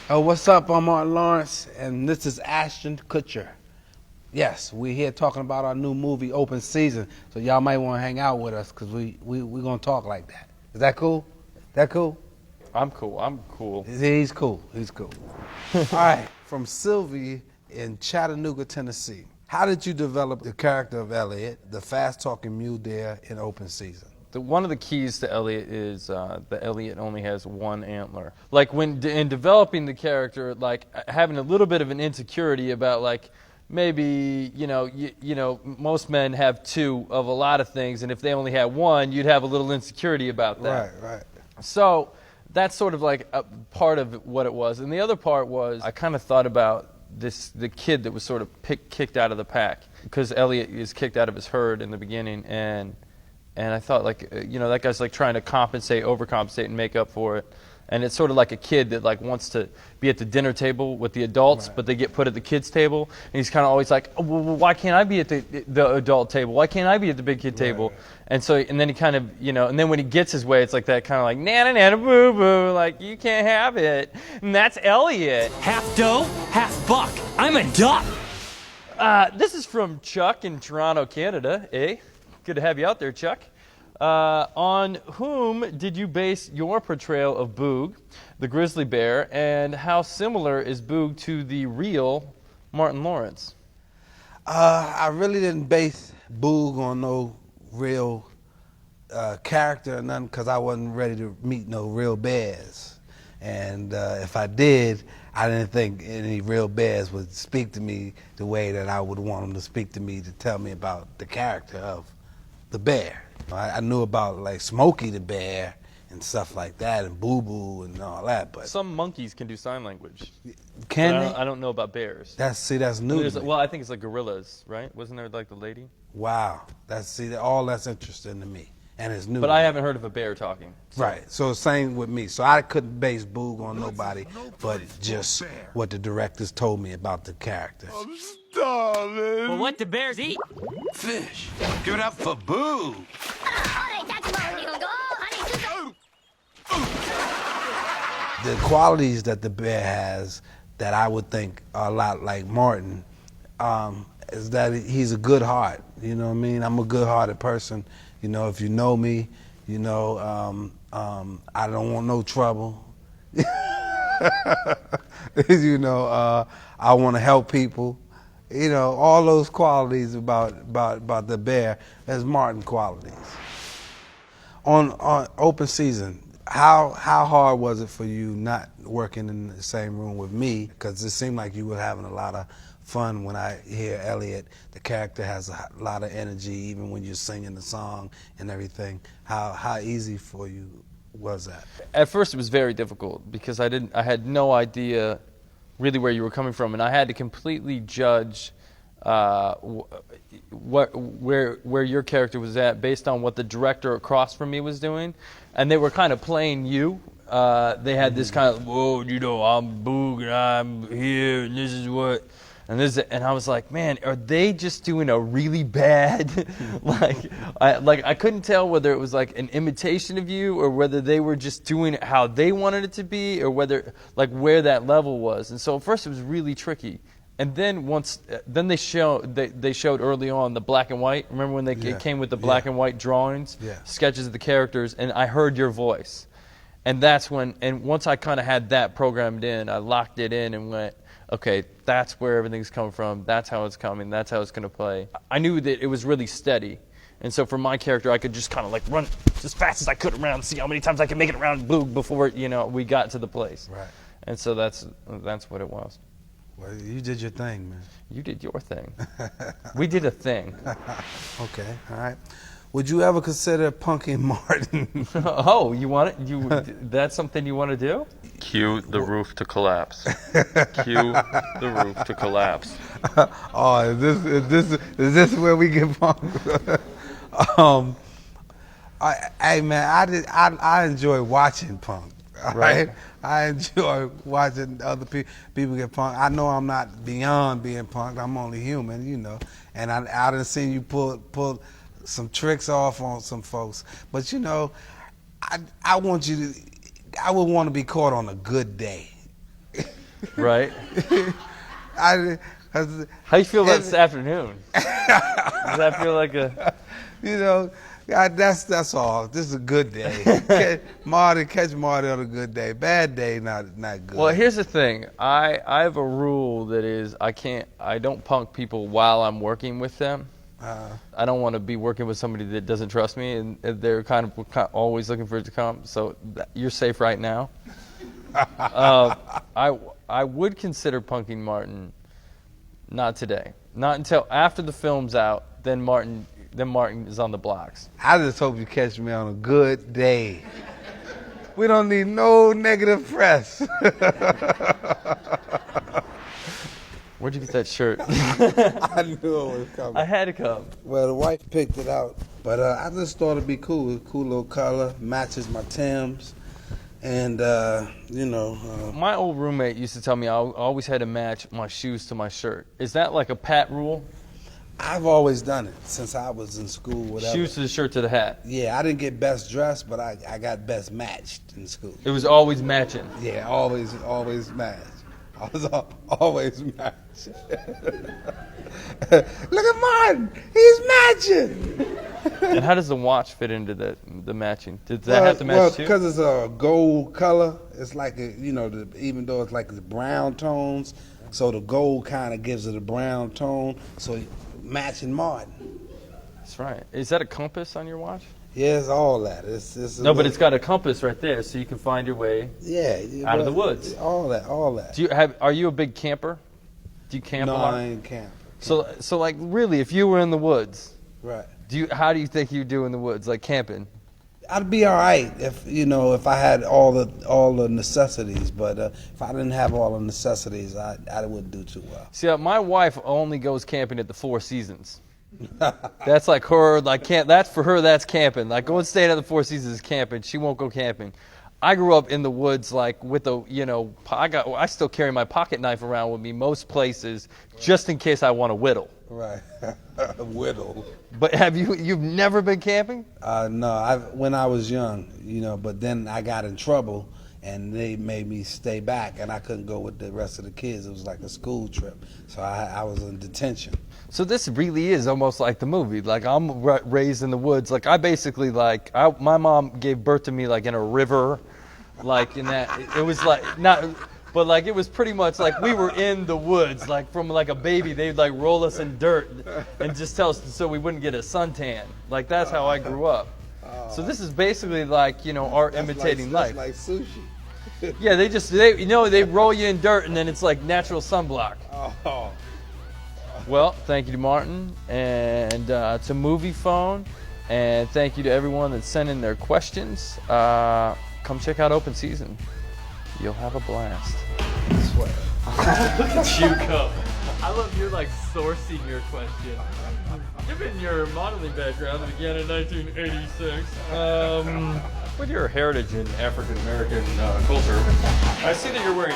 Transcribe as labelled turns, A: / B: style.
A: Oh, what's up? I'm Lawrence, and this is Ashton Kutcher. Yes, we're here talking about our new movie, Open Season, so y'all might want to hang out with us because we're going to talk like that. Is that cool? That cool?
B: I'm cool. I'm cool.
A: He's cool. He's cool. All right, from Sylvie in Chattanooga, Tennessee. How did you develop the character of Elliott, the fast-talking mule deer in Open Season?
B: One of the keys to Elliott is that Elliott only has one antler. Like in developing the character, like having a little bit of an insecurity about like maybe most men have two of a lot of things, and if they only had one, you'd have a little insecurity about that.
A: Right.
B: So that's sort of like a part of what it was, and the other part was I kind of thought about the kid that was sort of kicked out of the pack because Elliott is kicked out of his herd in the beginning, and I thought, like, that guy's like trying to overcompensate and make up for it. And it's sort of like a kid that like wants to be at the dinner table with the adults, right, but they get put at the kids' table. And he's kind of always like, oh, well, why can't I be at the adult table? Why can't I be at the big kid table?
A: Right.
B: And then he kind of, and then when he gets his way, it's like that kind of like, nana boo boo, like, you can't have it. And that's Elliott.
C: Half dough, half buck. I'm a duck.
B: This is from Chuck in Toronto, Canada, eh? Good to have you out there, Chuck. On whom did you base your portrayal of Boog, the grizzly bear, and how similar is Boog to the real Martin Lawrence?
A: I really didn't base Boog on no real character or nothing because I wasn't ready to meet no real bears. And if I did, I didn't think any real bears would speak to me the way that I would want them to speak to me to tell me about the character of the bear. I knew about like Smokey the bear and stuff like that, and Boo Boo and all that, but
B: some monkeys can do sign language.
A: Can they?
B: I don't know about bears.
A: That's new.
B: Well, I think it's like gorillas, right? Wasn't there like the lady?
A: Wow, all that's interesting to me, and it's new.
B: But I haven't heard of a bear talking.
A: So. Right. So same with me. So I couldn't base Boog on nobody, but just what the directors told me about the character.
D: I'm starving.
C: Well, what do bears eat?
D: Fish. Give it up for Boog.
A: The qualities that the bear has that I would think are a lot like Martin is that he's a good heart. You know what I mean? I'm a good-hearted person. If you know me, I don't want no trouble. I want to help people. All those qualities about the bear as Martin qualities. On Open Season, how hard was it for you not working in the same room with me? Because it seemed like you were having a lot of fun when I hear Elliott. The character has a lot of energy, even when you're singing the song and everything. How easy for you was that?
B: At first, it was very difficult because I had no idea really where you were coming from, and I had to completely judge where your character was at based on what the director across from me was doing, and they were kind of playing you. They had this kind of, whoa, I'm Boog and I'm here and this is what, and I was like, man, are they just doing a really bad, I couldn't tell whether it was like an imitation of you or whether they were just doing it how they wanted it to be or whether where that level was. And so at first it was really tricky. And then they showed early on the black and white. Remember when it came with the black and white drawings, sketches of the characters, and I heard your voice. And that's once I kind of had that programmed in, I locked it in and went, okay, that's where everything's coming from. That's how it's coming. That's how it's going to play. I knew that it was really steady. And so for my character, I could just kind of like run as fast as I could around, see how many times I could make it around Boog before we got to the place.
A: Right.
B: And so that's what it was.
A: Well, you did your thing, man.
B: You did your thing. We did a thing.
A: Okay, all right. Would you ever consider punking Martin?
B: Oh, you want it? That's something you want to do? Cue the roof to collapse. Cue the roof to collapse.
A: Oh, is this where we get punked? Hey man, I enjoy watching punk. Right. I enjoy watching other people get punked. I know I'm not beyond being punked. I'm only human, And I done seen you pull some tricks off on some folks. But I would want to be caught on a good day.
B: Right.
A: How
B: you feel about this afternoon? Does that feel like a...
A: You know, that's all. This is a good day. Catch Marty on a good day. Bad day, not good.
B: Well, here's the thing. I have a rule that is I don't punk people while I'm working with them. I don't want to be working with somebody that doesn't trust me, and they're kind of always looking for it to come. So you're safe right now. I would consider punking Martin. Not today. Not until after the film's out. Then Martin is on the blocks.
A: I just hope you catch me on a good day. We don't need no negative press.
B: Where'd you get that shirt?
A: I knew it was coming.
B: I had to come.
A: Well, the wife picked it out, but I just thought it'd be cool. Cool little color, matches my Timbs, and
B: My old roommate used to tell me I always had to match my shoes to my shirt. Is that like a pat rule?
A: I've always done it since I was in school. Whatever.
B: Shoes to the shirt to the hat.
A: Yeah, I didn't get best dressed, but I got best matched in school.
B: It was always matching.
A: Yeah, always matched. I was always matched. Look at Martin, he's matching.
B: And how does the watch fit into the matching? Does that have to match too?
A: Because it's a gold color. It's like even though it's like the brown tones, so the gold kind of gives it a brown tone. So matching Martin.
B: That's right. Is that a compass on your watch?
A: Yeah, it's all that.
B: But it's got a compass right there, so you can find your way. Out of the woods.
A: All that.
B: Are you a big camper? Do you camp a lot?
A: No, I ain't camp.
B: So like really, if you were in the woods,
A: right?
B: How do you think you do in the woods, like camping?
A: I'd be all right if I had all the necessities, but if I didn't have all the necessities, I wouldn't do too well.
B: See, my wife only goes camping at the Four Seasons. That's like her, that's for her, that's camping. Like going staying at the Four Seasons is camping. She won't go camping. I grew up in the woods, like with I still carry my pocket knife around with me most places, just in case I want to whittle.
A: Right, whittle.
B: But you've never been camping?
A: No, when I was young, but then I got in trouble, and they made me stay back, and I couldn't go with the rest of the kids. It was like a school trip, so I was in detention.
B: So this really is almost like the movie. Like I'm raised in the woods. Like I basically my mom gave birth to me like in a river, like in that. It was like not. But like it was pretty much like we were in the woods, like from like a baby, they'd like roll us in dirt and just tell us so we wouldn't get a suntan. Like that's how I grew up. So this is basically like art imitating life.
A: That's like sushi.
B: Yeah, they roll you in dirt and then it's like natural sunblock.
A: Oh.
B: Well, thank you to Martin and to Moviefone, and thank you to everyone that sent in their questions. Come check out Open Season. You'll have a blast.
A: I swear.
B: Look at you go. I love your sourcing your question. Given your modeling background that began in 1986, with your heritage in African American culture, I see that you're wearing